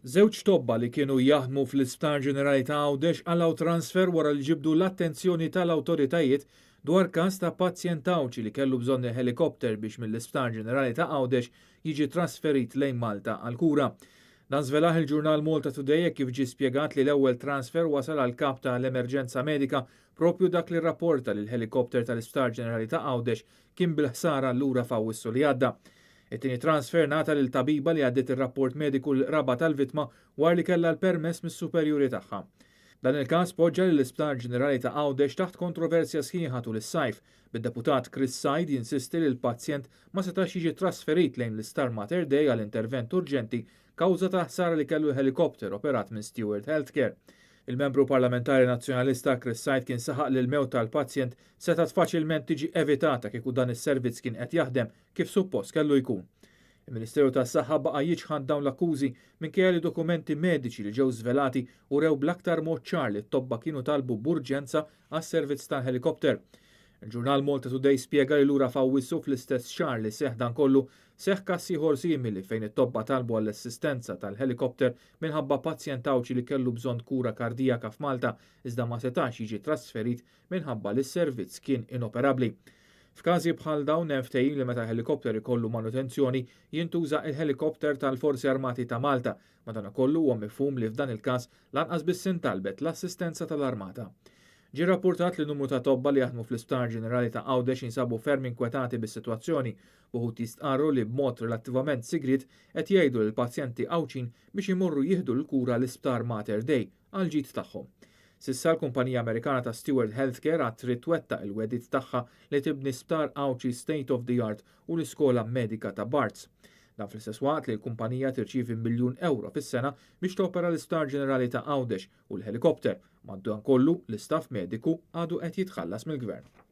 Żewġ tobba li kienu jaħdmu fl-Isptar Ġenerali ta' Għawdex għalaw transfer wara li ġibdu l-attenzjoni tal-awtoritajiet dwar każ ta' pazjent Awċi li kellu bżonn helikopter biex mill-Isptar Ġenerali ta' Għawdex jiġi trasferit lejn Malta għal kura. Dan żvelaħ il-ġurnal Malta Today kif ġie spjegat li l-ewwel transfer wasal għal kap tal-emerġenza medika propju dak li rrapporta li l-helikopter tal-Isptar Ġenerali ta' Għawdex kien bil-ħsara lura f'Awwissu li għadda. It-tieni transfer nata lil tabiba li għaddiet ir-rapport mediku l-raba tal-vittma war li kellha l-permess mis-superjuri tagħha. Dan il-każ poġġa l-Isptar Ġenerali ta' Għawdex taħt kontroversja sħiħa tul is-sajf. Bid-deputat Chris Said jinsisti li l-pazjent ma setax jiġi trasferit lejn l-Star Mater Dei għal intervent urġenti kawża ta' ħsara li kellu helikopter operat minn Stewart Healthcare. Il-membru parlamentari nazzjonalista Chris Said kien saħaq li l-mewt tal-pazjent setat faċilment tiġi evitata kieku dan is-servizz kien qed jaħdem kif suppost kellu jkun. Il-Ministeru tas-Saħħa baqa' jiġħad dawn l-akkużi minkejja li dokumenti mediċi li ġew żvelati u rew bl-aktar mod ċar li t-tobba kienu talbu b'urġenza għas-servizz tal-helikopter. Il-ġurnal Malta Today spjega li lura f'Awwissu fl-istess xahar li seħħ dan kollu seħħ każ ieħor simili fejn it-tobba talbu għall-assistenza tal-helikopter minħabba pazjent Awċi li kellu bżonn kura kardijaka f'Malta iżda ma setax jiġi trasferit minħabba li s-servizz kien inoperabbli. F'każi bħal dawn hemm ftehim li meta helikopter ikollu manutenzjoni jintuża il-helikopter tal-Forzi Armati ta' Malta, madankollu huwa mifhum li f'dan il-każ lanqas biss intalbet l-assistenza tal-Armata. Ġie rrappurtat li numru ta' tobba li jaħdmu fl-Isptar Ġenerali ta' Għawdex jinsabu ferm inkwetati bis-sitwazzjoni u jistqarru li b'mod relattivament sigriet qed jgħidu lill-pazjenti Awċin biex imorru jieħdu l-kura l-Isptar Mater Dei għal ġid tagħhom. Sissa l-kumpanija Amerikana ta' Stewart Healthcare għad trid twettaq il-wedit tagħha li tibni Sptar Awċi State of the Art u l-Iskola Medika ta' Barts. Dan fl-istess waqt li l-kumpanija tirċievi €1 miljun fis-sena biex topera l-Isptar Ġenerali ta' Għawdex u l-helikopter, maddu kollu l-istaff mediku għadu qed jitħallas mill-gvern.